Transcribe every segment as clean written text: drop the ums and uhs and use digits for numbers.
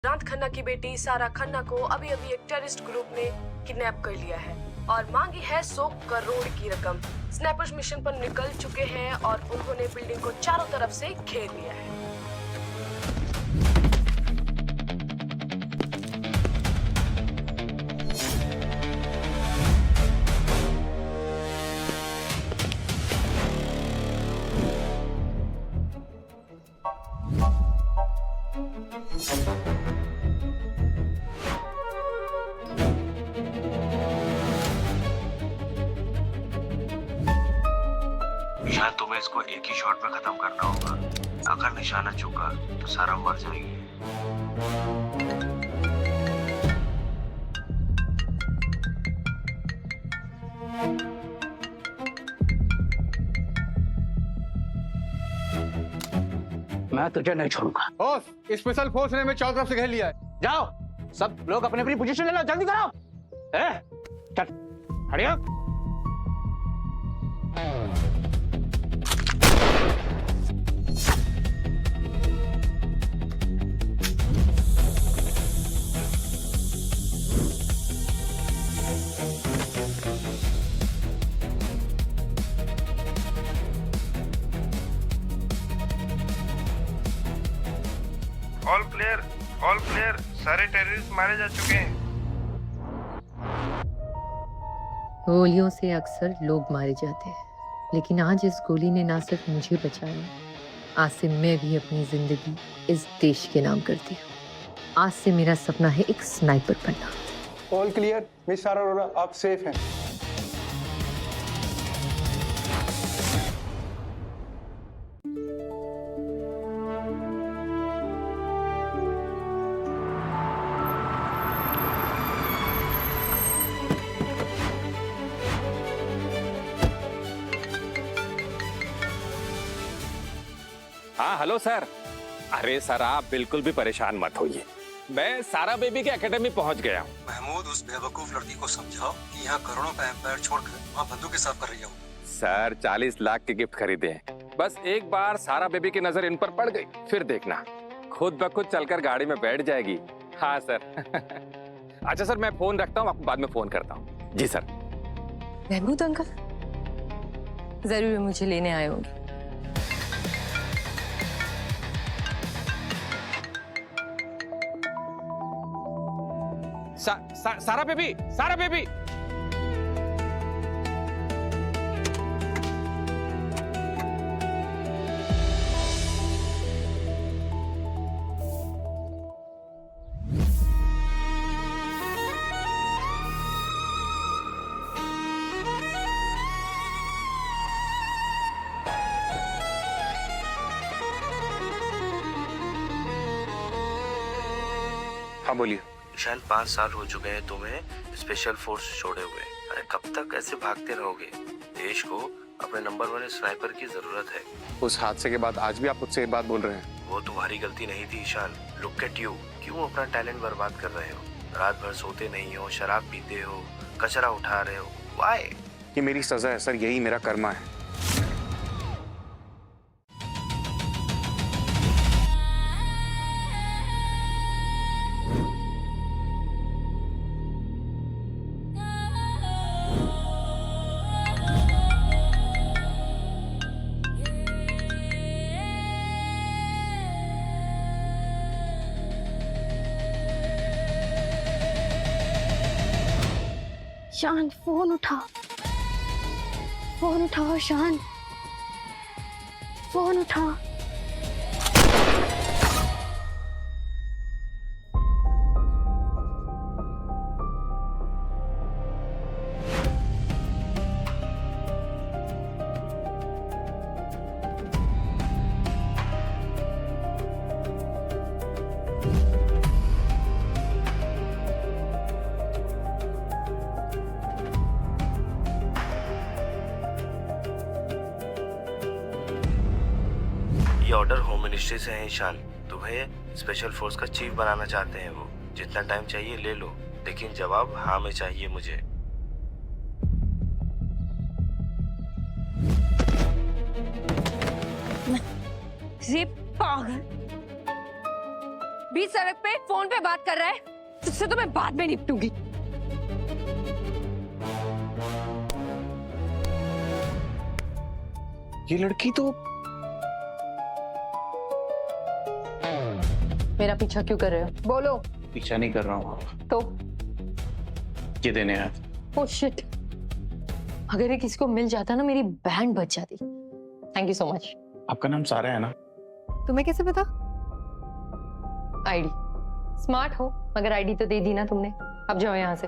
रात खन्ना की बेटी सारा खन्ना को अभी अभी एक टेररिस्ट ग्रुप ने किडनैप कर लिया है और मांगी है 100 करोड़ की रकम। स्नैपर्स मिशन पर निकल चुके हैं और उन्होंने बिल्डिंग को चारों तरफ से घेर लिया है। शायद तुम्हें इसको एक ही शॉट में खत्म करना होगा। अगर निशाना चूका तो सारा मर जाएगी। मैं तुझे नहीं छोड़ूंगा। बॉस, स्पेशल फोर्स ने हमें चारों तरफ से घेर लिया है। जाओ, सब लोग अपनी अपनी पोजीशन ले लो, जल्दी करो। चल, हटियो। ऑल क्लियर, सारे टेररिस्ट मारे जा चुके हैं। गोलियों से अक्सर लोग मारे जाते हैं, लेकिन आज इस गोली ने ना सिर्फ मुझे बचाया, आज से मैं भी अपनी जिंदगी इस देश के नाम करती हूँ। आज से मेरा सपना है एक स्नाइपर बनना। ऑल क्लियर, मिस सारा अरोरा, आप सेफ हैं। हाँ हेलो सर। अरे सर आप बिल्कुल भी परेशान मत होइए, मैं सारा बेबी के एकेडमी पहुंच गया हूँ। महमूद, उस बेवकूफ लड़की को समझाओ कि यहाँ करोड़ों का एम्पायर छोड़कर वहाँ बंदूकें साफ कर रही हूँ। सर 40 लाख के गिफ्ट खरीदे हैं, बस एक बार सारा बेबी की नजर इन पर पड़ गई फिर देखना खुद ब खुद चलकर गाड़ी में बैठ जाएगी। हाँ सर। अच्छा सर मैं फोन रखता हूँ, आपको बाद में फोन करता हूँ। जी सर। महमूद अंकल जरूर मुझे लेने आए होंगे। सारा बेबी, सारा बेबी। हाँ बोलिए। शायद 5 साल हो चुके हैं तुम्हें स्पेशल फोर्स छोड़े हुए। अरे कब तक ऐसे भागते रहोगे? देश को अपने नंबर 1 स्नाइपर की जरूरत है। उस हादसे के बाद आज भी आप मुझसे ये बात बोल रहे हैं? वो तुम्हारी गलती नहीं थी ईशान। लुक एट यू, क्यों अपना टैलेंट बर्बाद कर रहे हो? रात भर सोते नहीं हो, शराब पीते हो, कचरा उठा रहे हो। व्हाई? ये मेरी सजा है सर, यही मेरा कर्मा है। शान फोन उठाओ, शान फोन उठाओ। ये ऑर्डर होम मिनिस्ट्री से है ईशान। तुम्हें स्पेशल फोर्स का चीफ बनाना चाहते हैं वो। जितना टाइम चाहिए ले लो, लेकिन जवाब हाँ में चाहिए मुझे। रे पागल, बीच सड़क पे फोन पे बात कर रहा है, तुझसे तो मैं बाद में निपटूंगी। ये लड़की तो मेरा पीछा क्यों कर रहे हो? बोलो। पीछा नहीं कर रहा हूँ। तो ये देने आया था। ओह शिट, अगर ये किसी को मिल जाता ना मेरी बैंड बच जाती। Thank you so much. आपका नाम सारा है ना? तुम्हें कैसे पता? आईडी स्मार्ट हो, मगर आईडी तो दे दी ना तुमने। अब जाओ यहाँ से।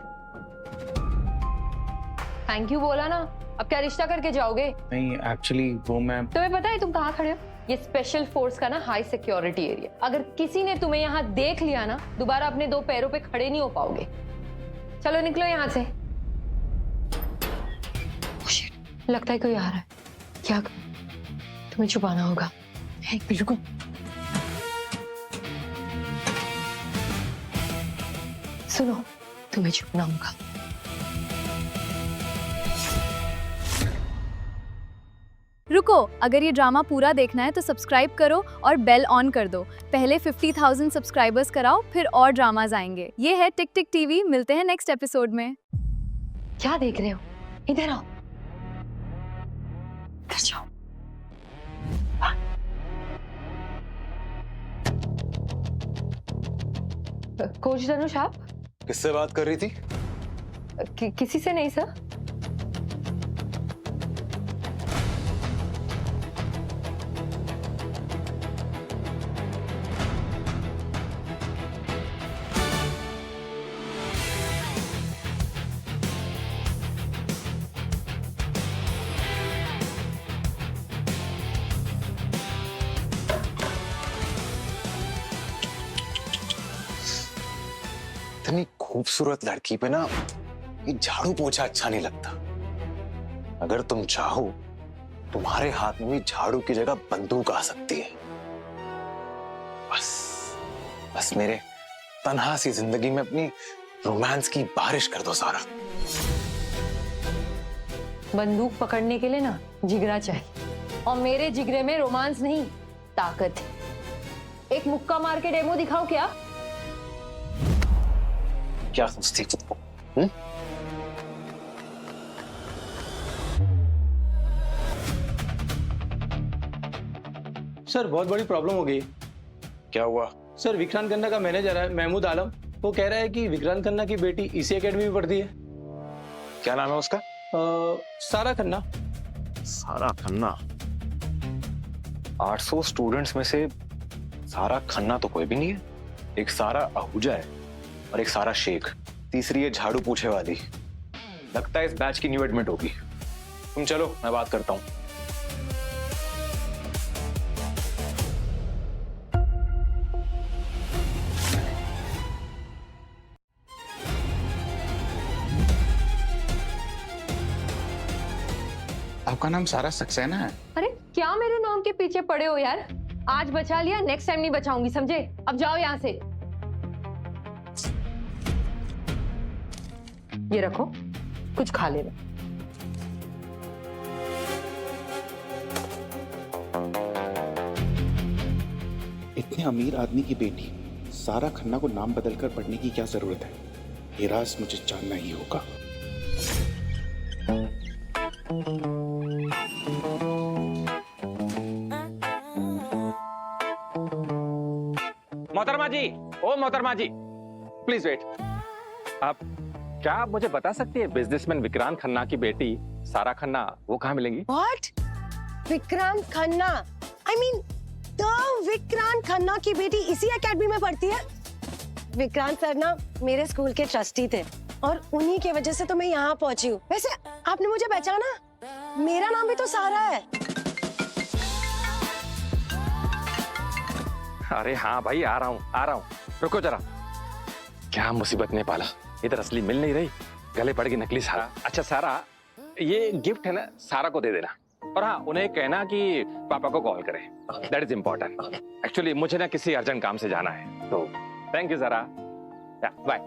थैंक यू बोला ना, अब क्या रिश्ता करके जाओगे? नहीं एक्चुअली वो मैं तुम्हें पता है तुम कहाँ खड़े हो? ये स्पेशल फोर्स का ना हाई सिक्योरिटी एरिया। अगर किसी ने तुम्हें यहाँ देख लिया ना, दोबारा अपने दो पैरों पे खड़े नहीं हो पाओगे। चलो निकलो यहाँ से। Oh shit, लगता है कोई आ रहा है। क्या तुम्हें छुपाना होगा? एक मिनट रुको। सुनो, तुम्हें छुपना होगा। रुको, अगर ये ड्रामा पूरा देखना है तो सब्सक्राइब करो और बेल ऑन कर दो। पहले 50,000 सब्सक्राइबर्स कराओ, फिर और ड्रामाज आएंगे। ये है टिक टिक टीवी। मिलते हैं नेक्स्ट एपिसोड में। क्या देख रहे हो? इधर आओ। इधर जाओ। कोच धनुष, आप किससे बात कर रही थी? किसी से नहीं सर। इतनी खूबसूरत लड़की पे ना ये झाड़ू पोछा अच्छा नहीं लगता। अगर तुम चाहो, तुम्हारे हाथ में भी झाड़ू की जगह बंदूक आ सकती है। बस मेरे तन्हा सी जिंदगी में अपनी रोमांस की बारिश कर दो सारा। बंदूक पकड़ने के लिए ना जिगरा चाहिए, और मेरे जिगरे में रोमांस नहीं, ताकत है। एक मुक्का मार के डेमो दिखाओ क्या? क्या सोचती खुद को? सर बहुत बड़ी प्रॉब्लम हो गई। क्या हुआ? सर विक्रांत खन्ना का मैनेजर है महमूद आलम, वो कह रहा है कि विक्रांत खन्ना की बेटी इसी एकेडमी में पढ़ती है। क्या नाम है उसका? सारा खन्ना। सारा खन्ना? 800 स्टूडेंट्स में से सारा खन्ना तो कोई भी नहीं है। एक सारा आहूजा है और एक सारा शेख, तीसरी है झाड़ू पूछे वाली। लगता है इस बैच की न्यू एडमिट होगी। तुम चलो, मैं बात करता हूं। आपका नाम सारा सक्सेना है? अरे क्या मेरे नाम के पीछे पड़े हो यार? आज बचा लिया, नेक्स्ट टाइम नहीं बचाऊंगी, समझे? अब जाओ यहाँ से। ये रखो, कुछ खा लेना। इतने अमीर आदमी की बेटी सारा खन्ना को नाम बदलकर पढ़ने की क्या जरूरत है? ये राज मुझे जानना ही होगा। मोहतरमा जी, ओ मोहतरमा जी, प्लीज वेट। आप क्या आप मुझे बता सकती है बिजनेसमैन विक्रांत खन्ना की बेटी सारा खन्ना वो कहाँ मिलेंगी? What? Vikrant Khanna? I mean, the Vikrant Khanna की बेटी इसी एकेडमी में पढ़ती है? विक्रांत सर ना मेरे स्कूल के ट्रस्टी थे और उन्हीं की वजह से तो मैं यहाँ पहुंची हूँ। वैसे आपने मुझे पहचाना? मेरा नाम भी तो सारा है। अरे हाँ भाई, आ रहा हूँ, रुको जरा। क्या मुसीबत ने पाला, इधर असली मिल नहीं रही, गले पड़ गई नकली सारा। अच्छा सारा, ये गिफ्ट है ना, सारा को दे देना, और हाँ उन्हें कहना कि पापा को कॉल करें, दैट इज इम्पोर्टेंट। एक्चुअली मुझे ना किसी अर्जेंट काम से जाना है, तो थैंक यू सारा, बाय।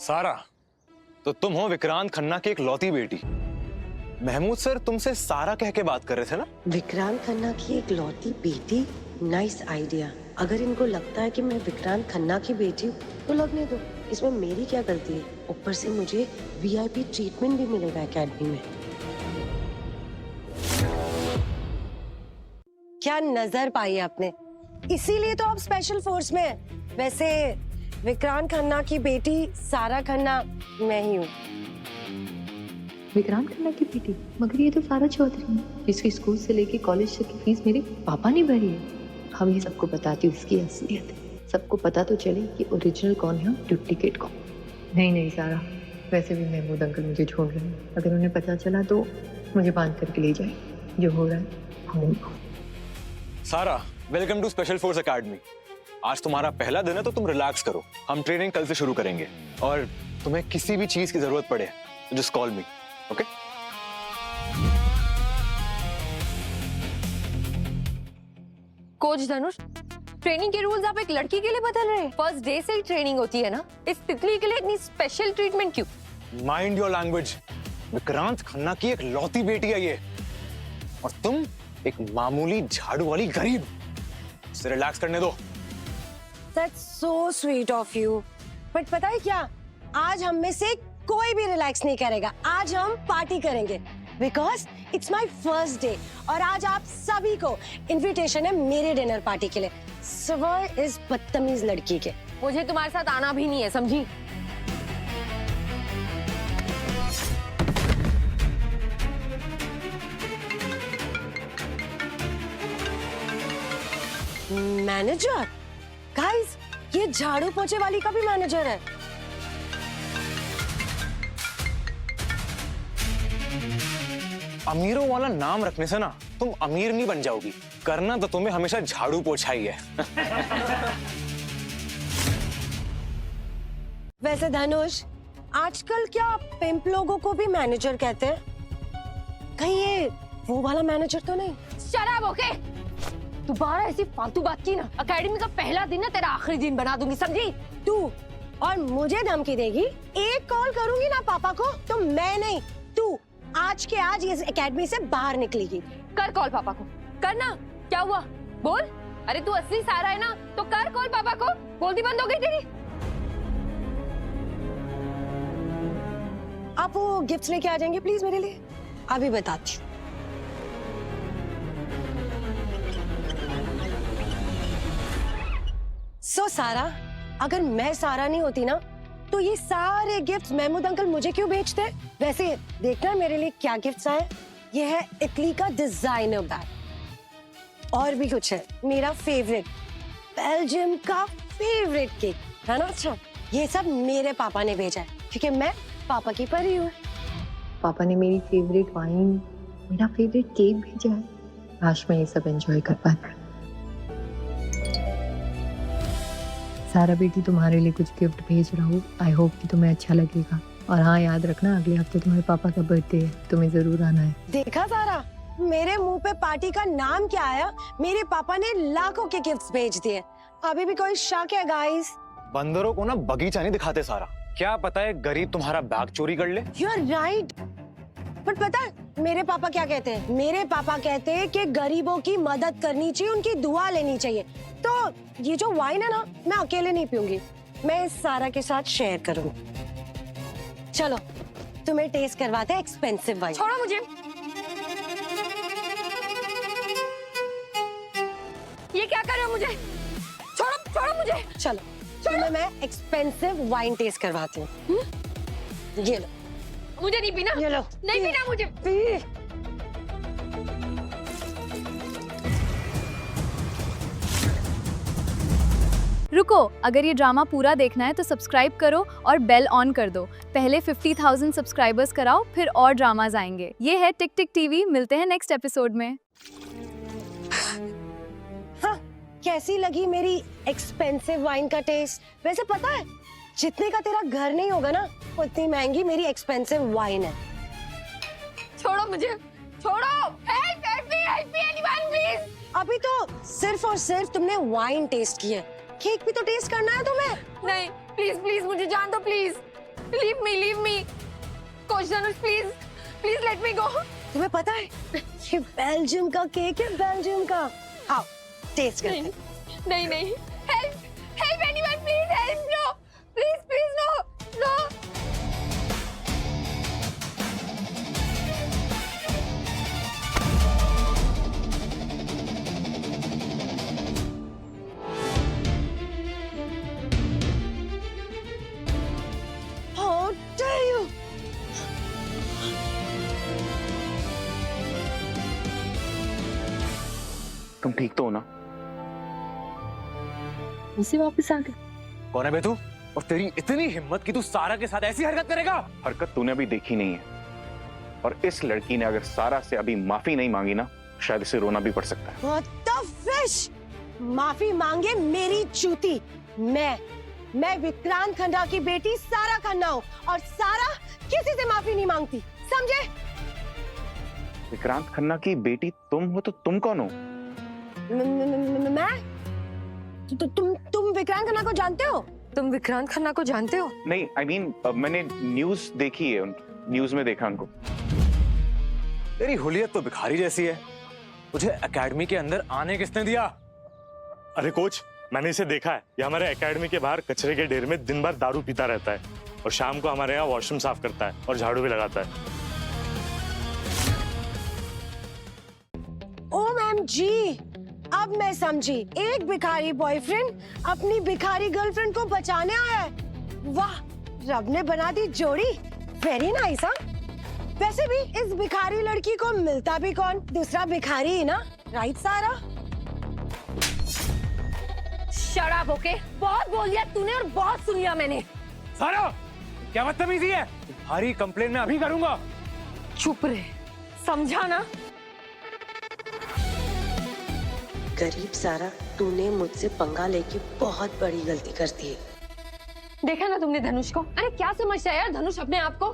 सारा, तो तुम हो विक्रांत खन्ना की एक लौती बेटी। महमूद सर तुमसे सारा कह के बात कर रहे थे ना? विक्रांत खन्ना की एक लौती बेटी? Nice idea. अगर इनको लगता है कि मैं विक्रांत खन्ना की बेटी हूँ तो लगने दो, इसमें मेरी क्या गलती है। ऊपर से मुझे VIP ट्रीटमेंट भी मिलेगा एकेडमी में। क्या नजर पाई आपने, इसीलिए तो आप स्पेशल फोर्स में हैं। वैसे विक्रांत खन्ना की बेटी सारा खन्ना मैं ही हूँ। विक्रांत खन्ना की बेटी? मगर ये तो सारा चौधरी है, जिसकी स्कूल से लेके कॉलेज तक की फीस मेरे पापा ने भरी है। हम ये सबको बताती हूँ इसकी असलियत, सबको पता तो चले कि ओरिजिनल कौन है, डुप्लीकेट कौन। नहीं सारा, वैसे भी महमूद अंकल मुझे छोड़ रहे हैं। अगर उन्हें पता चला तो मुझे बांध करके ले जाए। जो हो रहा है होने दो। Sara, welcome to special force academy. आज तुम्हारा पहला दिन है तो तुम रिलैक्स करो। हम ट्रेनिंग कल से शुरू करेंगे और तुम्हें किसी भी चीज की जरूरत पड़े तो just call me, okay? Coach Dhanush, training के रूल्स आप एक लड़की के लिए बदल रहे हैं? फर्स्ट डे से ही ट्रेनिंग होती है ना, इस तितली के लिए इतनी स्पेशल ट्रीटमेंट क्यों? Mind your language. Vikrant Khanna की एक लौती बेटी है ये, और तुम एक मामूली झाड़ू वाली गरीब। इसे रिलैक्स करने दो। That's so sweet of you. But पता है क्या, आज हम में से कोई भी रिलैक्स नहीं करेगा। आज हम पार्टी करेंगे because it's my first day और आज आप सभी को इनविटेशन है मेरे डिनर पार्टी के लिए, सिवाय इस बदतमीज लड़की के। मुझे तुम्हारे साथ आना भी नहीं है, समझी? मैनेजर? गाइस, ये झाड़ू पोछे वाली का भी मैनेजर है। अमीरों वाला नाम रखने से ना तुम अमीर नहीं बन जाओगी। करना तो तुम्हें हमेशा झाड़ू पोछा ही है। वैसे धनुष, आजकल क्या पिंप लोगों को भी मैनेजर कहते हैं? कहीं ये वो वाला मैनेजर तो नहीं? शराब ओके, दोबारा ऐसी फालतू बात की ना, एकेडमी का पहला दिन ना तेरा आखिरी दिन बना दूंगी, समझी? तू और मुझे धमकी देगी, एक कॉल करूंगी ना पापा को तो मैं नहीं, तू आज के आज इस एकेडमी से बाहर निकलेगी। कर कॉल पापा को, करना। क्या हुआ बोल? अरे तू असली सारा है ना, तो कर कॉल पापा को। बोलती बंद हो गई तेरी। आप वो गिफ्ट्स लेके आ जाएंगे प्लीज मेरे लिए? अभी बताती हूँ। सो सारा, अगर मैं सारा नहीं होती ना तो ये सारे गिफ्ट्स महमूद अंकल मुझे क्यों बेचते? वैसे देखना मेरे लिए क्या गिफ्ट्स आए। ये है इटली का डिजाइनर बैग, और भी कुछ है, मेरा फेवरेट बेल्जियम का फेवरेट केक है ना। अच्छा, ये सब मेरे पापा ने भेजा है क्योंकि मैं पापा की परी हूँ। पापा ने मेरी फेवरेट वाइन, मेरा फेवरेट केक भेजा है। आज मैं ये सब एंजॉय कर पाता। सारा बेटी, तुम्हारे लिए कुछ गिफ्ट भेज रहा हूँ। आई होप कि तुम्हें अच्छा लगेगा। और हाँ, याद रखना अगले हफ्ते तुम्हारे पापा का बर्थडे है, तुम्हें जरूर आना है। देखा सारा, मेरे मुंह पे पार्टी का नाम क्या आया? मेरे पापा ने लाखों के गिफ्ट्स भेज दिए। अभी भी कोई शक है गाइस? बंदरों को ना बगीचा नहीं दिखाते सारा। क्या पता है गरीब तुम्हारा बैग चोरी कर ले। You are right. बट पता है मेरे पापा क्या कहते हैं? मेरे पापा कहते हैं कि गरीबों की मदद करनी चाहिए, उनकी दुआ लेनी चाहिए। तो ये जो वाइन है ना, मैं अकेले नहीं पीऊंगी, मैं सारा के साथ शेयर करूंगी। चलो तुम्हें टेस्ट करवाते हैं एक्सपेंसिव वाइन। छोड़ो मुझे। ये क्या कर रहे हो मुझे? छोड़ो मुझे। चलो तुम्हें मैं एक्सपेंसिव वाइन टेस्ट करवाती हूँ। ये लो। मुझे नहीं पीना। ये लो। नहीं पीना मुझे। पी। रुको, अगर ये ड्रामा पूरा देखना है तो सब्सक्राइब करो और बेल ऑन कर दो। पहले 50,000 सब्सक्राइबर्स कराओ, फिर और ड्रामाज आएंगे। ये है टिक टिक टीवी, मिलते हैं नेक्स्ट एपिसोड में। हाँ, कैसी लगी मेरी एक्सपेंसिव वाइन का टेस्ट? वैसे पता है, जितने का तेरा घर नहीं होगा ना, उतनी महंगी मेरी एक्सपेंसिव वाइन है। छोड़ो मुझे, छोड़ो। Help me anyone please. अभी तो सिर्फ और सिर्फ तुमने वाइन टेस्ट की है, केक भी तो टेस्ट करना है तुम्हें। नहीं प्लीज प्लीज मुझे जान दो please. Leave me coach Dhanush, please let me go. तुम्हें पता है ये बेल्जियम का केक है, बेल्जियम का। आओ टेस्ट करते हैं। नहीं नहीं, help help anyone please help, no please please no no. How dare you? तुम ठीक तो हो ना? इसे वापस आ गए। कौन है बे तू? और तेरी इतनी हिम्मत कि तू सारा के साथ ऐसी हरकत करेगा? हरकत तूने अभी देखी नहीं है, और इस लड़की ने अगर सारा से अभी माफी नहीं मांगी ना, शायद इसे रोना भी पड़ सकता है। What the fish? माफी मांगे मेरी चूती। मैं विक्रांत खन्ना की बेटी सारा खन्ना हूँ, और सारा किसी से माफी नहीं मांगती, समझे? विक्रांत खन्ना की बेटी तुम हो तो तुम कौन हो? मैं? तुम विक्रांत खन्ना को जानते हो? तुम विक्रांत खन्ना को जानते हो? नहीं, I mean, मैंने न्यूज देखी है, न्यूज में देखा उनको। तेरी हुलियत तो भिखारी जैसी है। तुझे एकेडमी के अंदर आने किसने दिया? अरे कोच, मैंने इसे देखा है। ये हमारे एकेडमी के बाहर कचरे के ढेर में दिन भर दारू पीता रहता है, और शाम को हमारे यहाँ वॉशरूम साफ करता है और झाड़ू भी लगाता है। OMG, अब मैं समझी। एक भिखारी बॉयफ्रेंड अपनी भिखारी गर्लफ्रेंड को बचाने आया है। वाह, रब ने बना दी जोड़ी। Very nice. हाँ, वैसे भी इस भिखारी लड़की को मिलता भी कौन? दूसरा भिखारी ही ना, राइट सारा? शराब ओके, बहुत बोल लिया तूने और बहुत सुन लिया मैंने। सारा, क्या बदतमीजी है? तुम्हारी कंप्लेन मैं अभी करूंगा। चुप रहे, समझा ना? गरीब सारा, तूने मुझसे पंगा लेके बहुत बड़ी गलती कर दी है। देखा ना तुमने धनुष को? अरे क्या समझता है यार धनुष अपने आप को?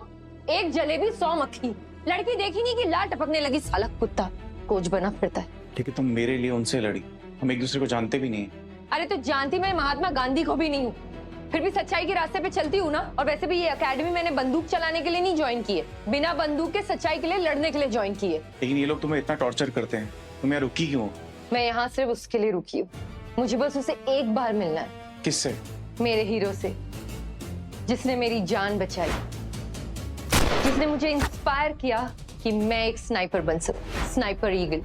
एक जलेबी 100 मक्खी। लड़की देखी नहीं कि लाल टपकने लगी, साला कुत्ता कोच बना फिरता है। ठीक है, तुम मेरे लिए उनसे लड़ी, हम एक दूसरे को जानते भी नहीं है। अरे तो जानती मैं महात्मा गांधी को भी नहीं हूँ, फिर भी सच्चाई के रास्ते पे चलती हूँ ना। और वैसे भी ये एकेडमी मैंने बंदूक चलाने के लिए नहीं ज्वाइन की है, बिना बंदूक के सच्चाई के लिए लड़ने के लिए ज्वाइन की है। लेकिन ये लोग तुम्हें इतना टॉर्चर करते हैं, तुम यहाँ रुकी क्यों? मैं यहाँ सिर्फ उसके लिए रुकी हूँ, मुझे बस उसे एक बार मिलना है। किससे? मेरे हीरो से, जिसने मेरी जान बचाई, जिसने मुझे इंस्पायर किया कि मैं एक स्नाइपर बन सकूं। स्नाइपर ईगल,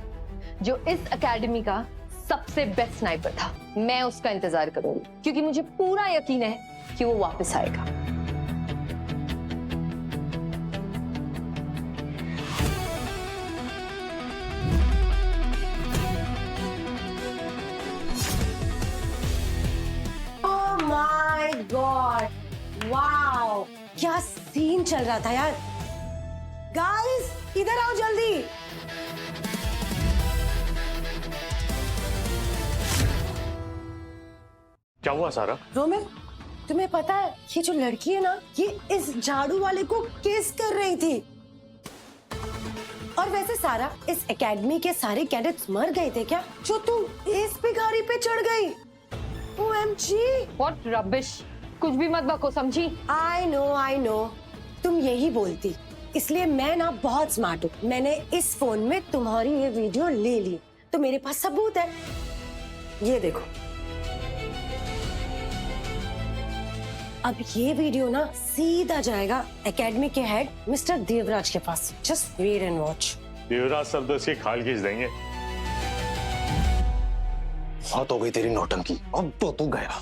जो इस एकेडमी का सबसे बेस्ट स्नाइपर था। मैं उसका इंतजार करूंगी, क्योंकि मुझे पूरा यकीन है कि वो वापस आएगा। Oh my God! Wow! क्या सीन चल रहा था यार। गाइस, इधर आओ जल्दी। क्या हुआ सारा? रोमिल, तुम्हें पता है ये जो लड़की है ना, ये इस झाड़ू वाले को किस कर रही थी। और वैसे सारा, इस एकेडमी के सारे कैडेट्स मर गए थे क्या, जो तुम इस भिखारी पे चढ़ गई? OMG! What rubbish! कुछ भी मत बको, समझी? I know. तुम यही बोलती, इसलिए मैं ना बहुत स्मार्ट हूँ। मैंने इस फोन में तुम्हारी ये वीडियो ले ली, तो मेरे पास सबूत है। ये देखो। अब ये वीडियो ना सीधा जाएगा एकेडमी के हेड मिस्टर देवराज के पास। Just wait and watch. Devraj सब तो इसकी खाल खींच देंगे। बहुत हो गई तेरी नौटंकी, अब तो तू गया।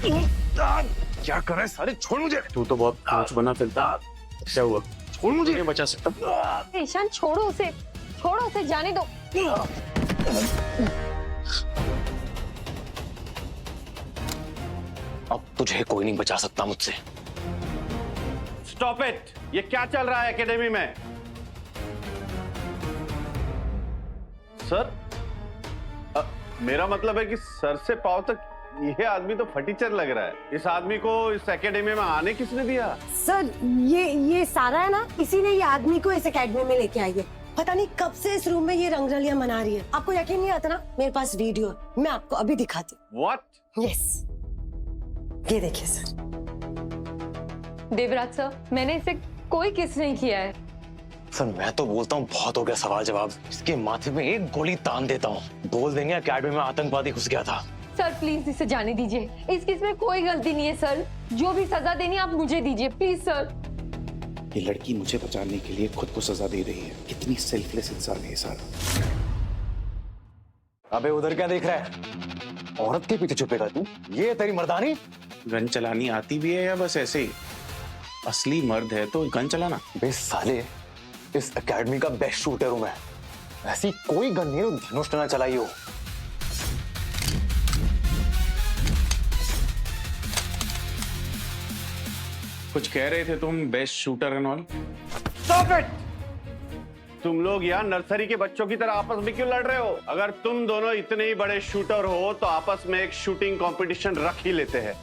क्या कर रहा है साले? छोड़ मुझे। तू तो बहुत कोच बना फिरता। क्या हुआ? छोड़ मुझे, नहीं बचा सकता। ईशान छोड़ो उसे, जाने दो। अब तुझे कोई नहीं बचा सकता मुझसे। Stop it! ये क्या चल रहा है एकेडमी में? सर, मेरा मतलब है कि सर से पांव तक ये आदमी तो फटीचर लग रहा है। इस आदमी को इस एकेडमी में आने किसने दिया? सर, ये सारा है ना, इसी ने ये आदमी को इस एकेडमी में लेके आई है। पता नहीं कब से इस रूम में ये रंगरलियां मना रही है। आपको यकीन नहीं आता ना, मेरे पास वीडियो है, मैं आपको अभी दिखाती हूँ। What? यस, ये देखिए सर। देवराज सर, मैंने इसे कोई किस नहीं किया है। सर मैं तो बोलता हूँ बहुत हो गया सवाल जवाब, इसके माथे में एक गोली तान देता हूँ। बोल देंगे अकेडमी में आतंकवादी घुस गया था। सर प्लीज इसे जाने दीजिए, इस केस में कोई गलती नहीं है सर। जो भी सजा देनी आप मुझे दीजिए प्लीज सर। ये लड़की मुझे बचाने के लिए खुद को सजा दे रही है। कितनी सेल्फलेस इंसान है सारा। अबे उधर क्या देख रहा है? औरत के पीछे छुपेगा तू? ये तेरी मर्दानी? गन चलानी आती भी है या बस ऐसे ही? असली मर्द है तो गन चलाना। बे साले, इस एकेडमी का बेस्ट शूटर हूं मैं। ऐसी कोई गन नहीं है धनुष ना चलाई हो। कुछ कह रहे थे तुम, best shooter and all. Stop it! तुम लोग यहाँ नर्सरी के बच्चों की तरह आपस में क्यों लड़ रहे हो? अगर तुम दोनों इतने ही बड़े शूटर हो तो आपस में एक शूटिंग कंपटीशन रख ही लेते हैं।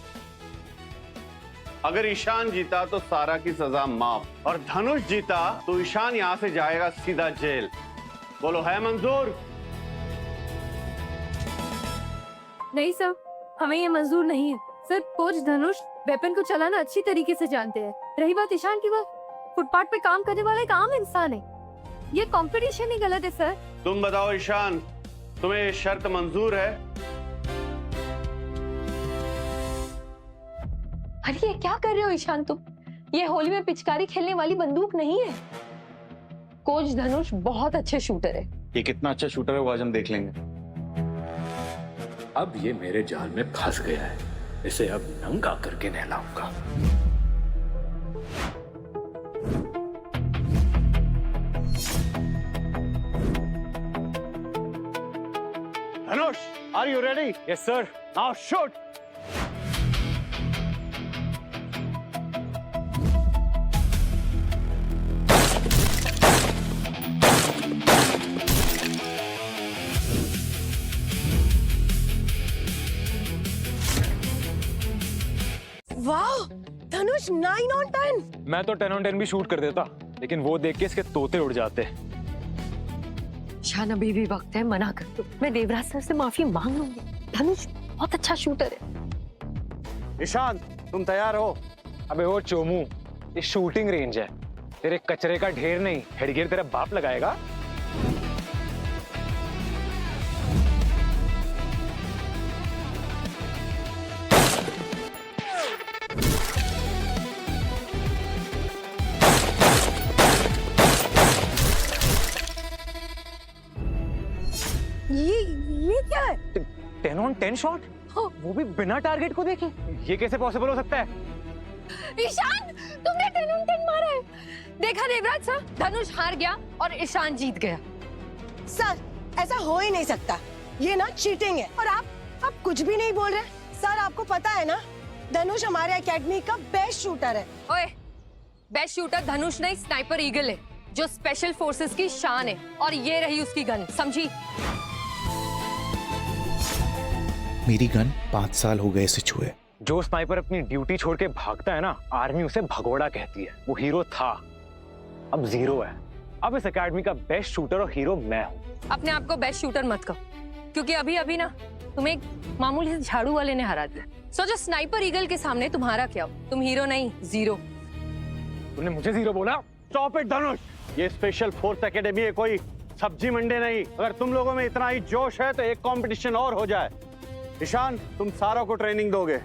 अगर ईशान जीता तो सारा की सजा माफ, और धनुष जीता तो ईशान यहाँ से जाएगा सीधा जेल। बोलो है मंजूर? नहीं सर, हमें ये मंजूर नहीं है सर। कोच धनुष वेपन को चलाना अच्छी तरीके से जानते हैं। रही बात ईशान की, वह फुटपाथ पे काम करने वाला एक आम इंसान है। ये कंपटीशन ही गलत है सर। तुम बताओ ईशान, तुम्हें ये शर्त मंजूर है? अरे ये क्या कर रहे हो ईशान तुम? ये होली में पिचकारी खेलने वाली बंदूक नहीं है। कोच धनुष बहुत अच्छे शूटर है। ये कितना अच्छा शूटर है वो आज हम देख लेंगे। अब ये मेरे जाल में फंस गया है, इसे अब नंगा करके नहलाऊंगा। धनुष, are you ready? Yes sir. Now shoot. वाह धनुष 9 on 10। मैं तो 10 on 10 भी शूट कर देता, लेकिन वो देख के इसके तोते उड़ जाते। ईशान अभी भी वक्त है, मना कर दो। मैं देवराज सर से माफी मांग लूंगी। धनुष बहुत अच्छा शूटर है। ईशान तुम तैयार हो? अबे वो चोमू, ये शूटिंग रेंज है, तेरे कचरे का ढेर नहीं। हेडगियर तेरा बाप लगाएगा। ये क्या है? 10 on 10 शॉट, वो भी बिना टारगेट को देखे। ये कैसे पॉसिबल हो सकता है? ईशान तुमने 10 on 10 मारा है। देखा देवराज सर, धनुष हार गया और ईशान जीत गया। सर ऐसा हो ही नहीं सकता, ये ना चीटिंग है। और आप कुछ भी नहीं बोल रहे। सर आपको पता है ना, धनुष हमारे एकेडमी का बेस्ट शूटर है। ओए, बेस्ट शूटर धनुष नहीं, स्नाइपर ईगल है, जो स्पेशल फोर्सेस की शान है। और ये रही उसकी गन, समझी? मेरी गन 5 साल हो गए इसे छुए। जो स्नाइपर अपनी ड्यूटी छोड़ के भागता है ना, आर्मी उसे भगोड़ा कहती है। वो हीरो था, अब जीरो है। अब इस एकेडमी का बेस्ट शूटर और हीरो मैं हूँ। अपने आप को बेस्ट शूटर मत कहो, क्योंकि अभी अभी ना तुम्हें एक मामूली से झाड़ू वाले ने हरा दिया। सोचो स्नाइपर ईगल के सामने तुम्हारा क्या हो? तुम हीरो नहीं, जीरो। तूने मुझे जीरो बोला? स्टॉप इट धनुष, ये स्पेशल फोर्स एकेडमी है, कोई सब्जी मंडी नहीं। अगर तुम लोगों में इतना ही जोश है तो एक कंपटीशन और हो जाए। ईशान तुम सारा को ट्रेनिंग दोगे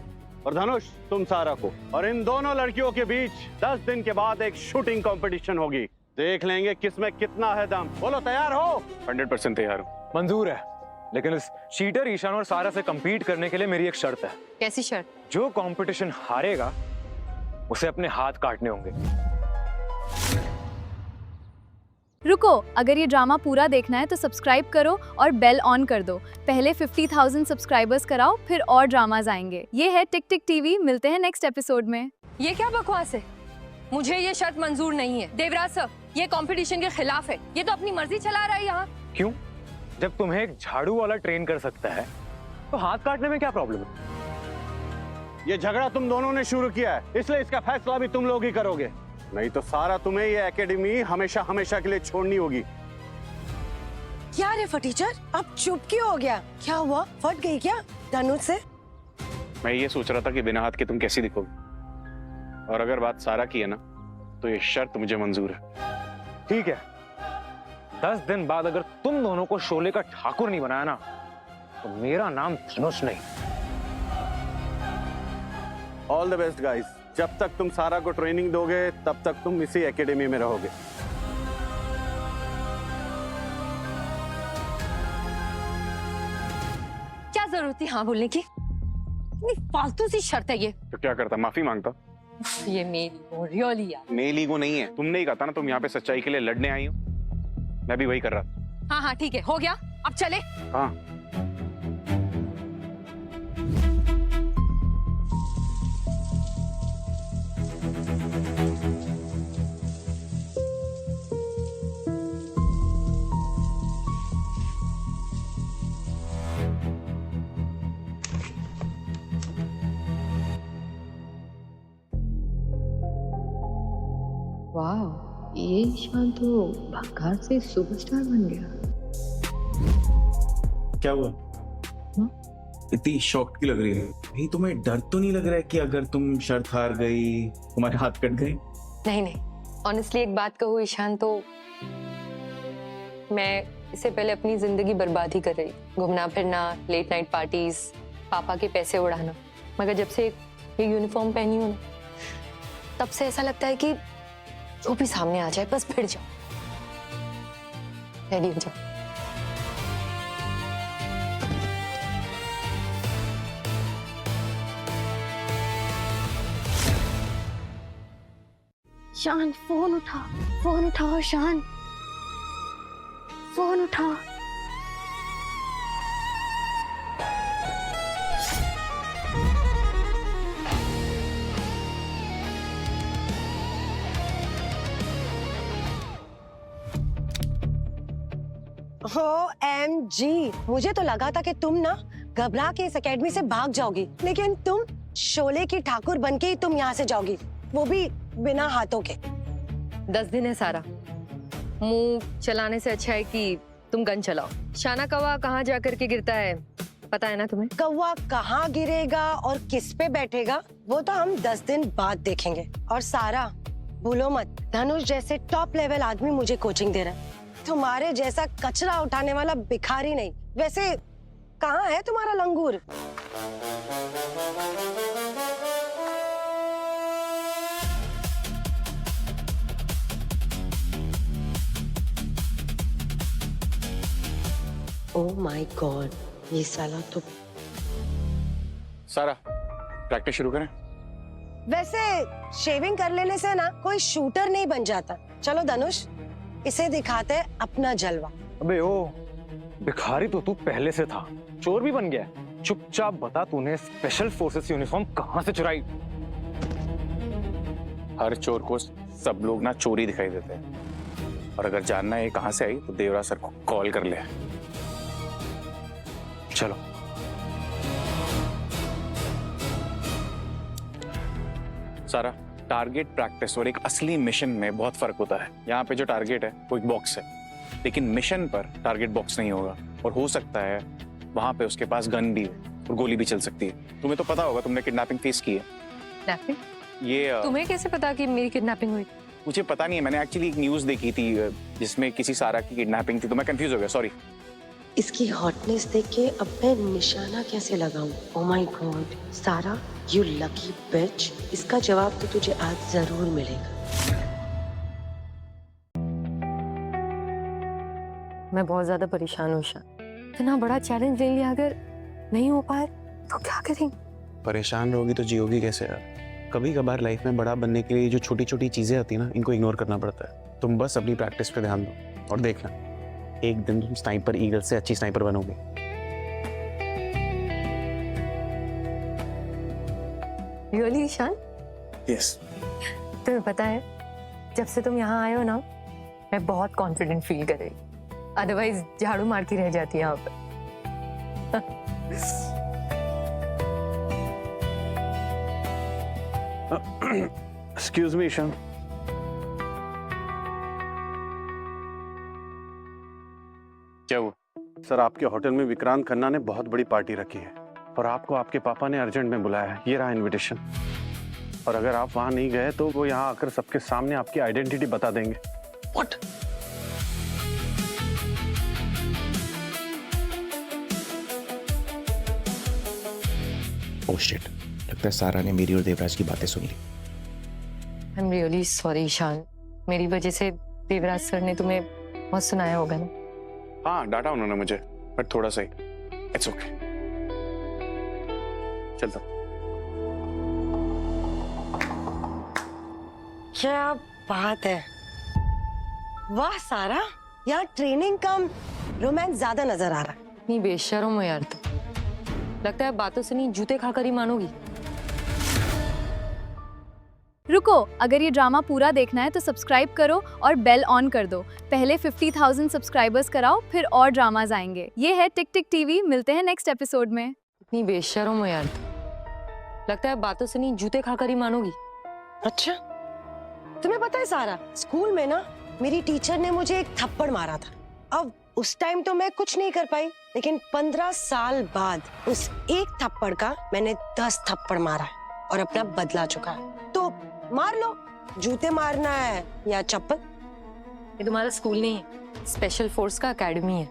और धनुष तुम सारा को, और इन दोनों लड़कियों के बीच 10 दिन के बाद एक शूटिंग कंपटीशन होगी। देख लेंगे किसमें कितना है दम। बोलो तैयार हो? 100% तैयार हूँ। मंजूर है, लेकिन इस चीटर ईशान और सारा से compete करने के लिए मेरी एक शर्त है। कैसी शर्त? जो कंपटीशन हारेगा उसे अपने हाथ काटने होंगे। रुको, अगर ये ड्रामा पूरा देखना है तो सब्सक्राइब करो और बेल ऑन कर दो। पहले 50,000 सब्सक्राइबर्स कराओ, फिर और ड्रामाज आएंगे। ये है टिक टिक टीवी, मिलते हैं नेक्स्ट एपिसोड में। ये क्या बकवास है? मुझे ये शर्त मंजूर नहीं है। देवराज सर, ये कंपटीशन के खिलाफ है। ये तो अपनी मर्जी चला रहा है यहाँ। क्यों? जब तुम्हें एक झाड़ू वाला ट्रेन कर सकता है तो हाथ काटने में क्या प्रॉब्लम है? ये झगड़ा तुम दोनों ने शुरू किया है, इसलिए इसका फैसला भी तुम लोग ही करोगे। नहीं तो सारा तुम्हें ये एकेडमी हमेशा हमेशा के लिए छोड़नी होगी। क्या रे फटीचर, अब चुप क्यों हो गया? क्या हुआ, फट गई क्या धनुष से? मैं ये सोच रहा था कि बिना हाथ के तुम कैसी दिखोगी, और अगर बात सारा की है ना तो ये शर्त मुझे मंजूर है। ठीक है, 10 दिन बाद अगर तुम दोनों को शोले का ठाकुर नहीं बनाया ना, तो मेरा नाम धनुष नहीं। All the best guys. जब तक तुम सारा को ट्रेनिंग दोगे तब तक तुम इसी एकेडमी में रहोगे। क्या जरूरत थी हाँ बोलने की? इतनी फालतू सी शर्त है ये। तो क्या करता, माफी मांगता? ये मेरी हो रियली यार। मेल ईगो नहीं है, तुमने ही कहा था ना तुम यहाँ पे सच्चाई के लिए लड़ने आई हो, मैं भी वही कर रहा था। हाँ हाँ ठीक है, हो गया, अब चले। हाँ वाह, ये ईशान तो भंगार से सुपरस्टार बन गया। क्या हुआ? इतनी शॉक्ड की लग रही है भाई। तुम्हें डर तो नहीं लग रहा है कि अगर तुम शर्त हार गई तुम्हारे हाथ कट गए? नहीं नहीं, ऑनेस्टली एक बात कहूँ ईशान, तो मैं इससे पहले अपनी जिंदगी बर्बाद ही कर रही, घूमना फिरना, लेट नाइट पार्टीज, पापा के पैसे उड़ाना। मगर जब से ये यूनिफॉर्म पहनी हूँ ना, तब से ऐसा लगता है कि जो भी सामने आ जाए बस भिड़ जाओ, रेडी हो जाओ। शान फोन उठाओ शान, फोन उठाओ। OMG, मुझे तो लगा था कि तुम ना घबरा के इस एकेडमी से भाग जाओगी, लेकिन तुम शोले की ठाकुर बनके ही तुम यहाँ से जाओगी, वो भी बिना हाथों के। 10 दिन है सारा, मुंह चलाने से अच्छा है कि तुम गन चलाओ। शाना कौवा कहाँ जा करके गिरता है पता है ना तुम्हें? कौवा कहाँ गिरेगा और किस पे बैठेगा वो तो हम 10 दिन बाद देखेंगे। और सारा भूलो मत, धनुष जैसे टॉप लेवल आदमी मुझे कोचिंग दे रहा है, तुम्हारे जैसा कचरा उठाने वाला भिखारी नहीं। वैसे कहाँ है तुम्हारा लंगूर? ओह माय गॉड, ये साला तो। सारा, प्रैक्टिस शुरू करें? वैसे शेविंग कर लेने से ना कोई शूटर नहीं बन जाता। चलो धनुष, इसे दिखाते हैं अपना जलवा। अबे ओ, भिखारी तो तू पहले से था, चोर भी बन गया। चुपचाप बता, तूने स्पेशल फोर्सेस यूनिफॉर्म कहाँ से चुराई? हर चोर को सब लोग ना चोरी दिखाई देते हैं, और अगर जानना है कहाँ से आई तो देवराज सर को कॉल कर ले। चलो। सारा, टारगेट प्रैक्टिस और एक असली मिशन में बहुत फर्क होता है। यहाँ पे जो टारगेट है वो एक बॉक्स है, लेकिन मिशन पर टारगेट बॉक्स नहीं होगा, और हो सकता है वहां पे उसके पास गन भी है और गोली भी चल सकती है। तुम्हें तो पता होगा, तुमने किडनैपिंग फेस की है। किडनैपिंग? ये तुम्हें कैसे पता कि मेरी किडनैपिंग हुई? मुझे पता नहीं है, मैंने एक्चुअली एक न्यूज देखी थी जिसमें किसी सारा की किडनैपिंग थी, तो मैं कंफ्यूज हो गया, सॉरी। इसकी हॉटनेस देख के अब मैं निशाना कैसे लगाऊं? ओह माय गॉड, सारा यू लकी बिच, इसका जवाब तो तुझे आज जरूर मिलेगा। मैं बहुत ज्यादा परेशान हूँ शान, इतना बड़ा चैलेंज ले लिया, अगर नहीं हो पाए तो क्या करेंगे? परेशान रहोगी तो जियोगी कैसे यार? कभी कभार लाइफ में बड़ा बनने के लिए जो छोटी छोटी चीजें आती है ना, इनको इग्नोर करना पड़ता है। तुम बस अपनी प्रैक्टिस पे ध्यान दो और देखना, एक दिन तुम स्नाइपर ईगल से अच्छी स्नाइपर बनोगे। रियली ईशान? यस। तुम्हें पता है, जब से तुम यहाँ आए हो ना, मैं बहुत कॉन्फिडेंट फील कर रही, अदरवाइज झाड़ू मारती रह जाती यहाँ पर। Excuse me Ishaan. क्या हुआ? सर, आपके होटल में विक्रांत खन्ना ने बहुत बड़ी पार्टी रखी है और आपको आपके पापा ने अर्जेंट में बुलाया है। ये रहा इनविटेशन, और अगर आप वहां नहीं गए तो वो यहाँ आकर सबके सामने आपकी आइडेंटिटी बता देंगे। व्हाट? ओह शिट, लगता है सारा ने मेरी और देवराज की बातें सुन ली। I am really sorry Ishaan, मेरी वजह से देवराज सर ने तुम्हें बहुत सुनाया होगा ना। हाँ डांटा उन्होंने मुझे, पर थोड़ा सा ही। इट्स ओके, चलता। क्या बात है, वाह सारा, यहाँ ट्रेनिंग कम रोमांस ज्यादा नजर आ रहा है। नहीं बेशर्म हो यार तुम, लगता है बातों से नहीं जूते खाकर ही मानोगी। रुको, अगर ये ड्रामा पूरा देखना है तो सब्सक्राइब करो और बेल ऑन कर दो। पहले 50,000 सब्सक्राइबर्स कराओ, फिर और ड्रामाज आएंगे। ये है टिक टिक टीवी, मिलते हैं नेक्स्ट एपिसोड में। इतनी बेशर्म हो यार तुम, लगता है बातों से नहीं जूते खाकर ही मानोगी। अच्छा, तुम्हें पता है सारा, स्कूल में ना मेरी टीचर ने मुझे एक थप्पड़ मारा था। अब उस टाइम तो मैं कुछ नहीं कर पाई, लेकिन 15 साल बाद उस एक थप्पड़ का मैंने 10 थप्पड़ मारा है और अपना बदला चुका है। तो मार लो, जूते मारना है या चप्पल। ये तुम्हारा स्कूल नहीं है, स्पेशल फोर्स का एकेडमी है।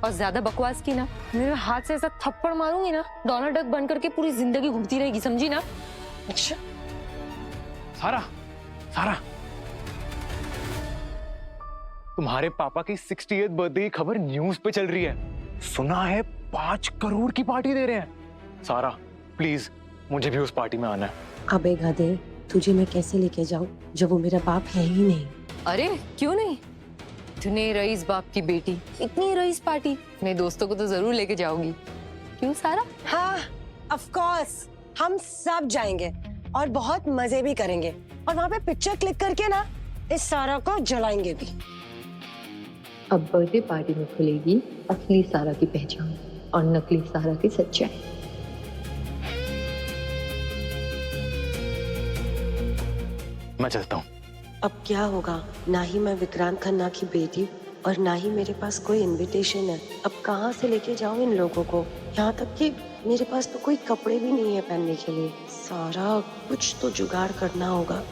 और ज्यादा बकवास की ना, मेरे हाथ से ऐसा थप्पड़ मारूंगी ना, डोनाल्ड डक बन करके पूरी जिंदगी घूमती रहेगी, समझी ना। अच्छा सारा, सारा, तुम्हारे पापा की 60th बर्थडे की खबर न्यूज पे चल रही है। सुना है 5 करोड़ की पार्टी दे रहे हैं। सारा प्लीज, मुझे भी उस पार्टी में आना है। अबे गधे, तुझे मैं कैसे लेके जाऊं जब वो मेरा बाप है ही नहीं। अरे क्यों नहीं, इतने रईस बाप की बेटी, इतनी रईस पार्टी, मेरे दोस्तों को तो जरूर लेके जाओगी। क्यों सारा? हाँ ऑफ कोर्स, हम सब जाएंगे और बहुत मजे भी करेंगे, और वहाँ पे पिक्चर क्लिक करके ना इस सारा को जलाएंगे भी। अब बर्थडे पार्टी में खुलेगी असली सारा की पहचान और नकली सारा की सच्चाई। मैं चलता हूँ। अब क्या होगा, ना ही मैं विक्रांत खन्ना की बेटी और ना ही मेरे पास कोई इनविटेशन है। अब कहाँ से लेके जाऊँ इन लोगों को, यहाँ तक कि मेरे पास तो कोई कपड़े भी नहीं है पहनने के लिए। सारा कुछ तो जुगाड़ करना होगा।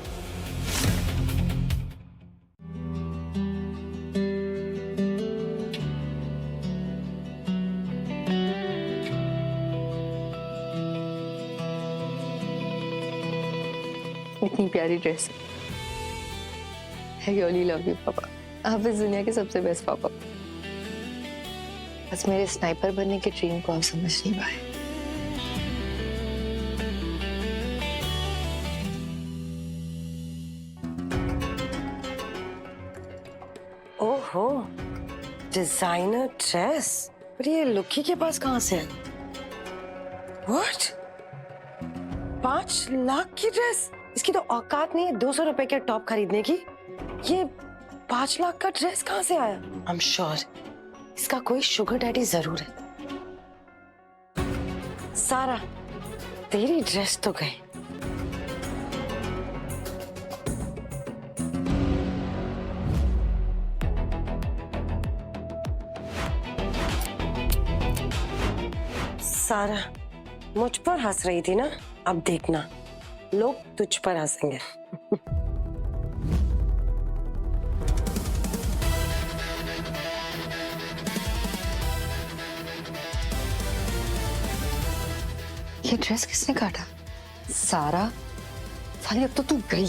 इतनी प्यारी dress, I really love you पापा, आप इस दुनिया के सबसे बेस्ट पापा। बस मेरे स्नाइपर बनने के ड्रीम को आप समझ नहीं पाए। ओहो, डिजाइनर ड्रेस, पर ये लुक्की के पास कहाँ से है? What? 5 लाख की ड्रेस? इसकी तो औकात नहीं है 200 रुपए के टॉप खरीदने की। ये 5 लाख का ड्रेस कहाँ से आया? आई एम श्योर इसका कोई शुगर डैडी जरूर है। सारा, तेरी ड्रेस तो गई। सारा, मुझ पर हंस रही थी ना, अब देखना लोग तुझ पर हंसेंगे। ये ड्रेस किसने काटा? सारा, साली अब तो तू गई।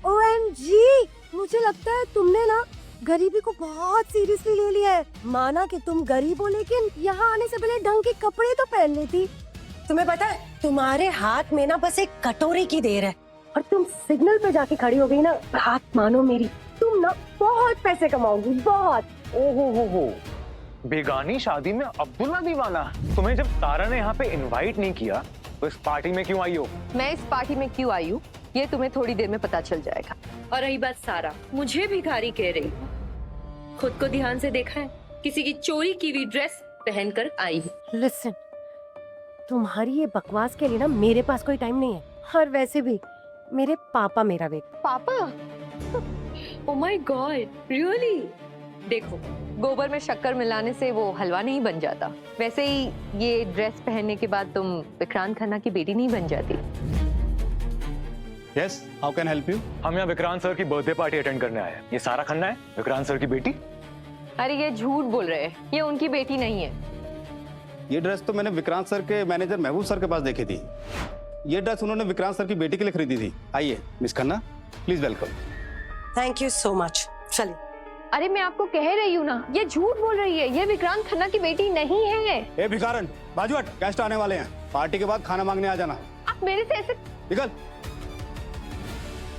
OMG, मुझे लगता है तुमने ना गरीबी को बहुत सीरियसली ले लिया है। माना कि तुम गरीब हो, लेकिन यहाँ आने से पहले ढंग के कपड़े तो पहन लेती। तुम्हें पता है, तुम्हारे हाथ में ना बस एक कटोरे की देर है और तुम सिग्नल पे जाके खड़ी हो गई ना, बात मानो मेरी, तुम ना बहुत पैसे कमाओगी, बहुत। ओहो हो, बेगानी शादी में अब्दुल्ला दीवाना। तुम्हें जब तारा ने यहाँ पे इनवाइट नहीं किया तो इस पार्टी में क्यों आई हो? मैं इस पार्टी में क्यों आई हूँ ये तुम्हें थोड़ी देर में पता चल जाएगा। और रही बात सारा, मुझे भिखारी कह रही, खुद को ध्यान से देखा है? किसी की चोरी की हुई ड्रेस पहनकर आई हूँ। लिसन, तुम्हारी ये बकवास के लिए ना मेरे पास कोई टाइम नहीं है, और वैसे भी मेरे पापा मेरा वेट। पापा? Oh my God, really? देखो, गोबर में शक्कर मिलाने से वो हलवा नहीं बन जाता। वैसे ही ये ड्रेस पहनने के बाद तुम विक्रांत खन्ना की बेटी नहीं बन जाती। Yes, how can help you? हम यहाँ विक्रांत सर की बर्थडे पार्टी अटेंड करने आए हैं। ये सारा खन्ना है विक्रांत सर की बेटी? अरे ये झूठ बोल रहे हैं, ये उनकी बेटी नहीं है। ये ड्रेस तो मैंने विक्रांत सर के मैनेजर महबूब सर के पास देखी थी। ये ड्रेस उन्होंने विक्रांत सर की बेटी के लिए खरीदी थी। आइए miss Khanna, please welcome. Thank you so much. चलिए। अरे मैं आपको कह रही हूँ ना, ये झूठ बोल रही है, ये विक्रांत खन्ना की बेटी नहीं है। ए भिखारन, बाजू हट, गेस्ट आने वाले हैं। पार्टी के बाद खाना मांगने आ जाना। आप मेरे से ऐसे निकल।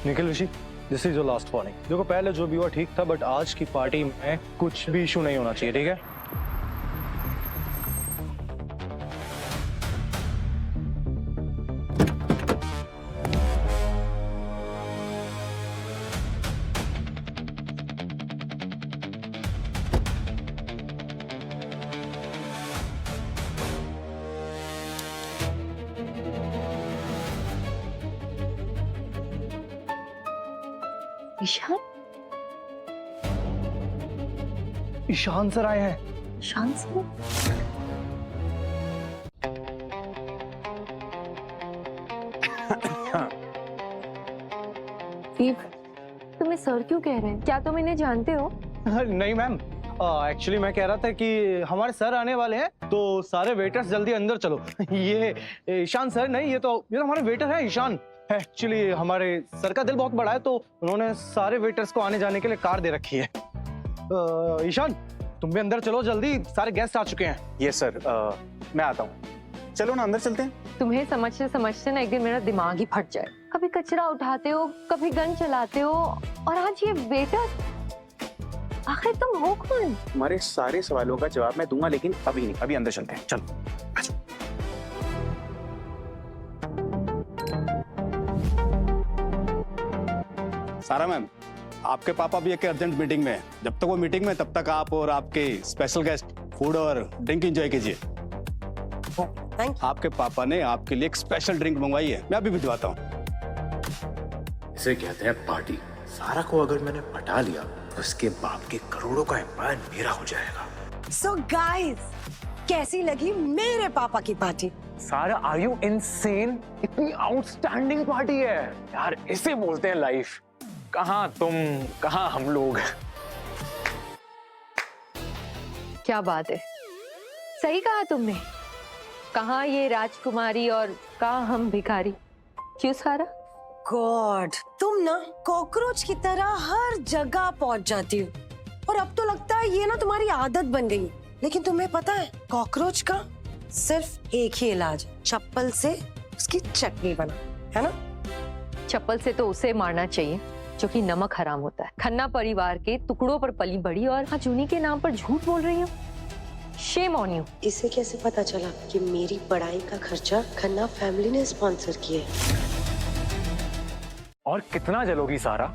Nikhil Rishi, this is your last warning. देखो पहले जो भी हुआ ठीक था, बट आज की पार्टी में कुछ भी इशू नहीं होना चाहिए, ठीक है? ईशान? ईशान सर आए हैं। ईशान सर? तुम्हें सर क्यों कह रहे हैं? क्या तुम इन्हें जानते हो? नहीं मैम, एक्चुअली मैं कह रहा था कि हमारे सर आने वाले हैं, तो सारे वेटर्स जल्दी अंदर चलो। ये ईशान सर नहीं, ये तो हमारे वेटर है ईशान। एक्चुअली हमारे सर का दिल बहुत बड़ा है, तो उन्होंने सारे वेटर्स को आने जाने के लिए कार दे रखी है। ईशान तुम भी अंदर चलो जल्दी, सारे गेस्ट आ चुके हैं। यस सर, मैं आता हूँ। चलो ना अंदर चलते हैं। तुम्हें समझते समझते ना एक दिन मेरा दिमाग ही फट जाए। कभी कचरा उठाते हो, कभी गन चलाते हो, और आज ये वेटर। आखिर तुम हो कौन? हमारे सारे सवालों का जवाब मैं दूंगा, लेकिन अभी नहीं, अभी अंदर चलते हैं। चलो। सारा मैम, आपके पापा भी एक अर्जेंट मीटिंग में है। जब तक वो मीटिंग में, तब तक आप और आपके स्पेशल गेस्ट फूड और ड्रिंक एंजॉय कीजिए। आपके पापा ने आपके लिए एक स्पेशल ड्रिंक मंगवाई है, मैं अभी भिजवाता हूँ। इसे कहते हैं पार्टी। सारा को अगर मैंने पटा लिया, तो उसके बाप के करोड़ों का एम्पायर मेरा हो जाएगा। सो गाइस, कैसी लगी मेरे पापा की पार्टी? सारा, आर यू इनसेन? इतनी आउटस्टैंडिंग पार्टी है यार, इसे बोलते हैं लाइफ। कहाँ तुम, कहाँ हम लोग। क्या बात है, सही कहा तुमने। कहाँ ये राजकुमारी और कहाँ हम भिखारी। क्यों सारा? गॉड, तुम ना कॉकरोच की तरह हर जगह पहुंच जाती हो, और अब तो लगता है ये ना तुम्हारी आदत बन गई। लेकिन तुम्हें पता है, कॉकरोच का सिर्फ एक ही इलाज, चप्पल से उसकी चटनी बना, है ना? चप्पल से तो उसे मारना चाहिए जो कि नमक हराम होता है। खन्ना परिवार के टुकड़ों पर पली बड़ी, और आज उन्हीं के नाम पर झूठ बोल रही हो। Shame on you. इसे कैसे पता चला कि मेरी पढ़ाई का खर्चा खन्ना फैमिली ने स्पॉन्सर किया है? और कितना जलोगी सारा?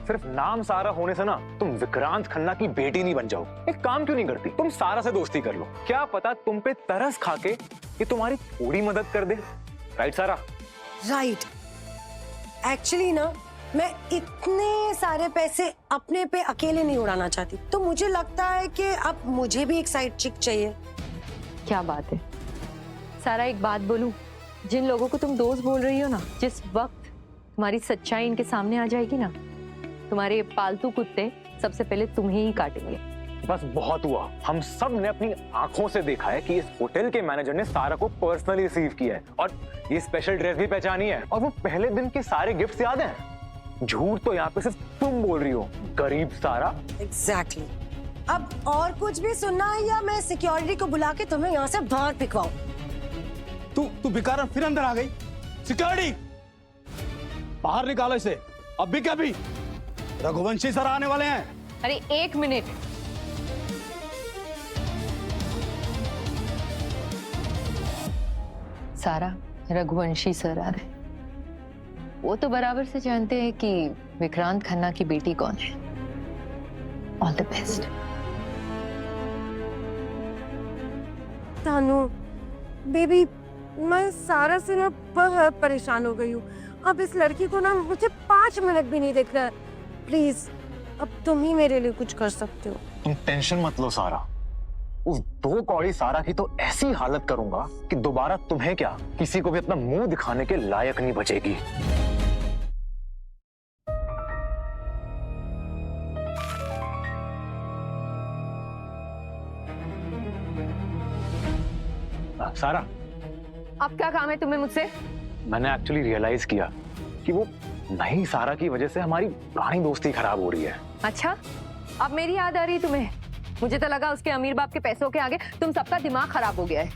सिर्फ नाम सारा होने से ना तुम विक्रांत खन्ना की बेटी नहीं बन जाओ। एक काम क्यों नहीं करती, तुम सारा से दोस्ती कर लो। क्या पता तुम पे तरस खा के ये तुम्हारी थोड़ी मदद कर दे। राइट सारा? राइट। एक्चुअली ना, मैं इतने सारे पैसे अपने पे अकेले नहीं उड़ाना चाहती, तो मुझे लगता है कि अब मुझे भी एक साइड चिक चाहिए। क्या बात है सारा, एक बात बोलूं, जिन लोगों को तुम दोस्त बोल रही हो ना, जिस वक्त तुम्हारी सच्चाई इनके सामने आ जाएगी ना, तुम्हारे पालतू कुत्ते सबसे पहले तुम्हें ही काटेंगे। बस बहुत हुआ। हम सब ने अपनी आंखों से देखा है कि इस होटल के मैनेजर ने सारा को पर्सनली रिसीव किया है, और ये स्पेशल ड्रेस भी पहचानी है, और वो पहले दिन के सारे गिफ्ट्स याद हैं। झूठ तो यहाँ पे सिर्फ तुम बोल रही हो, गरीब सारा। एग्जैक्टली। अब और कुछ भी सुनना है या मैं सिक्योरिटी को बुला के तुम्हें यहाँ से बाहर पिकवाऊं? तू भिखारन फिर अंदर आ गई। सिक्योरिटी, बाहर निकालो इसे। अब भी क्या भी, रघुवंशी सर आने वाले हैं। अरे एक मिनट, सारा, रघुवंशी सर आ रहे हैं। वो तो बराबर से जानते हैं कि विक्रांत खन्ना की बेटी कौन है। All the best. Tanu baby, मैं सारा से ना बहुत परेशान हो गई हूँ। अब इस लड़की को ना मुझे 5 मिनट भी नहीं दिख रहा है। प्लीज अब तुम ही मेरे लिए कुछ कर सकते हो। तुम टेंशन मत लो सारा, उस 2 कौड़ी सारा की तो ऐसी हालत करूंगा कि दोबारा तुम्हें क्या किसी को भी अपना मुंह दिखाने के लायक नहीं बचेगी। सारा, अब क्या काम है तुम्हें मुझसे? मैंने एक्चुअली रियलाइज किया कि वो नई सारा की वजह से हमारी पुरानी दोस्ती खराब हो रही है। अच्छा, अब मेरी याद आ रही है तुम्हें? मुझे तो लगा उसके अमीर बाप के पैसों के आगे तुम सबका दिमाग खराब हो गया है।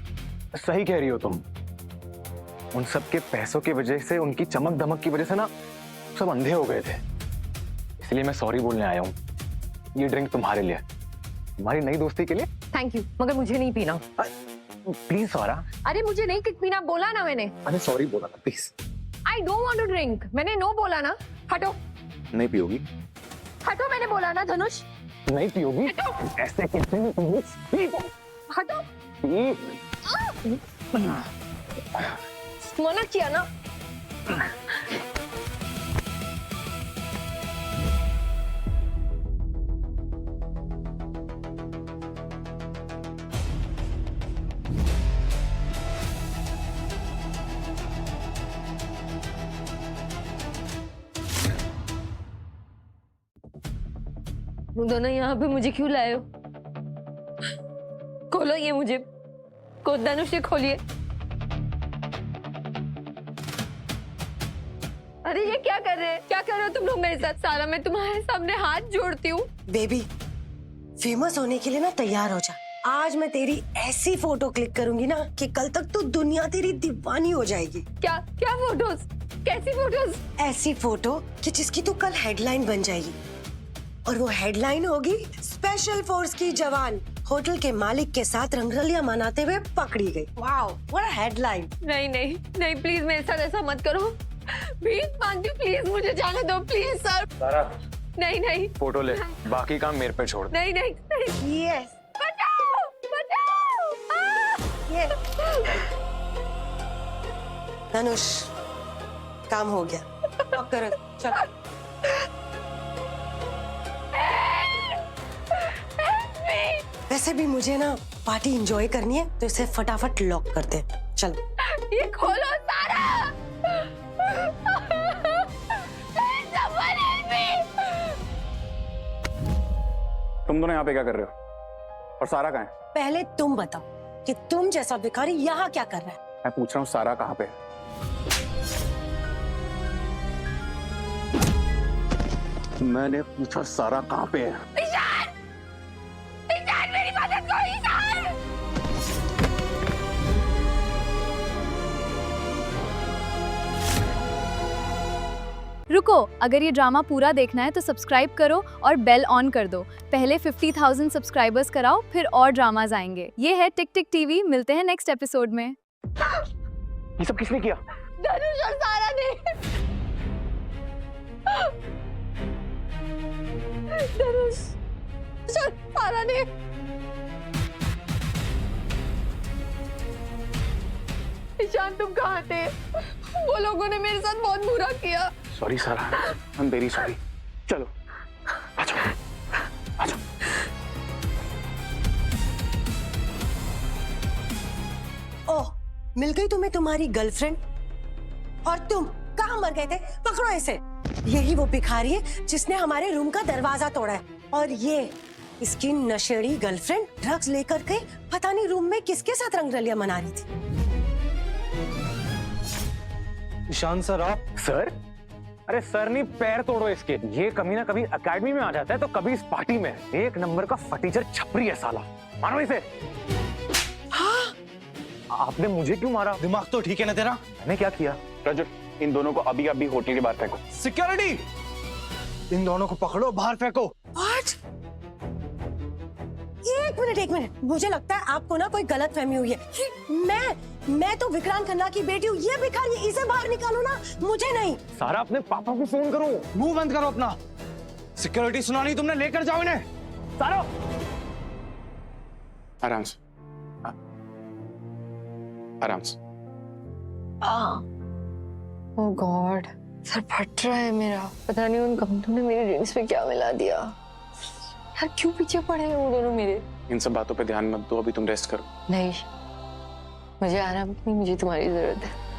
सही कह रही हो तुम, उन सब के पैसों की वजह से, उनकी चमक दमक की वजह से ना सब अंधे हो गए थे। इसलिए मैं सॉरी बोलने आया हूँ। ये ड्रिंक तुम्हारे लिए, तुम्हारी नई दोस्ती के लिए। थैंक यू, मगर मुझे नहीं पीना। प्लीज सारा। अरे मुझे नहीं पीना बोला ना मैंने। अरे सॉरी बोला ना, please. I don't want to drink, मैंने नो बोला ना। हटो। नहीं पियोगी? हटो, मैंने बोला ना धनुष। नहीं पियोगी? ऐसे कैसे नहीं पियोगी? हटो। मना किया ना। दोनों यहाँ पे मुझे क्यों लाए हो? खोलो ये मुझे, को धनुष खोलिए। अरे ये क्या कर रहे हैं? क्या कर रहे हो तुम लोग मेरे साथ? सारा, मैं तुम्हारे सामने हाथ जोड़ती हूँ। बेबी, फेमस होने के लिए ना तैयार हो जा। आज मैं तेरी ऐसी फोटो क्लिक करूंगी ना कि कल तक तो दुनिया तेरी दीवानी हो जाएगी। क्या क्या फोटोज? कैसी फोटोज? ऐसी फोटो कि जिसकी तो कल हेडलाइन बन जाएगी, और वो हेडलाइन होगी स्पेशल फोर्स की जवान होटल के मालिक के साथ रंगरलियां मनाते हुए पकड़ी गई। Wow, what a headline. नहीं नहीं नहीं, प्लीज मेरे साथ ऐसा मत करो। भीख मांगती हूँ, प्लीज मुझे जाने दो, प्लीज सर। सारा, नहीं नहीं, फोटो ले, बाकी काम मेरे पे छोड़ दे। नहीं नहीं नहीं। यस, बचाओ बचाओ। ये धनुष, काम हो गया। अब करो, चलो। वैसे भी मुझे ना पार्टी एंजॉय करनी है, तो इसे फटाफट लॉक करते हैं। चलो। ये खोलो सारा। तुम दोनों यहाँ पे क्या कर रहे हो? और सारा कहाँ है? पहले तुम बताओ कि तुम जैसा भिखारी यहाँ क्या कर रहा है? मैं पूछ रहा हूँ सारा कहाँ पे है? मैंने पूछा सारा कहाँ पे है? ईशान! ईशान, मेरी मदद करो ईशान! रुको, अगर ये ड्रामा पूरा देखना है तो सब्सक्राइब करो और बेल ऑन कर दो। पहले 50,000 सब्सक्राइबर्स कराओ, फिर और ड्रामाज आएंगे। ये है टिक टिक टीवी, मिलते हैं नेक्स्ट एपिसोड में। ये सब किसने किया? धनुष और सारा ने। धनुष और सारा ने। ईशान, तुम कहाँ थे? वो लोगों ने मेरे साथ बहुत बुरा किया। सॉरी सारा, आई एम वेरी सॉरी। चलो, आ जाओ, आ जाओ। ओह, मिल गई तुम्हें तुम्हारी गर्लफ्रेंड? और तुम कहाँ मर गए थे? पकड़ो इसे। यही वो भिखारी है जिसने हमारे रूम का दरवाजा तोड़ा है, और ये इसकी नशेड़ी गर्लफ्रेंड ड्रग्स लेकर के पता नहीं रूम में किसके साथ रंगरलियां मना रही थी। ईशान सर, आप? सर? अरे सर नहीं, पैर तोड़ो इसके। ये कमीना कभी एकेडमी में आ जाता है तो कभी इस पार्टी में। एक नंबर का फटीचर छपरी है साला, मारो इसे। हाँ? आपने मुझे क्यों मारा? दिमाग तो ठीक है ना तेरा? मैंने क्या किया? रजत, इन दोनों को अभी अभी होटल के बाहर फेंको। सिक्योरिटी, इन दोनों को पकड़ो, बाहर फेंको। What? एक मिनट, मुझे लगता है आपको ना कोई गलत फहमी हुई है। मैं तो विक्रांत खन्ना की बेटी हूँ, ये भिखारी, इसे बाहर निकालो ना, मुझे नहीं। सारा, अपने पापा को फोन करो। मुंह बंद करो अपना। सिक्योरिटी सुना नहीं तुमने, लेकर जाओ इन्हें। सारा, आराम से, आराम से। ओह गॉड, सर फट रहा है मेरा। पता नहीं उन कंपनियों ने मेरे ड्रिंक्स में क्या मिला दिया। यार क्यों पीछे पड़े हैं वो दोनों मेरे। इन सब बातों पे ध्यान मत दो, अभी तुम रेस्ट करो। नहीं, मुझे आराम की, मुझे तुम्हारी जरूरत है।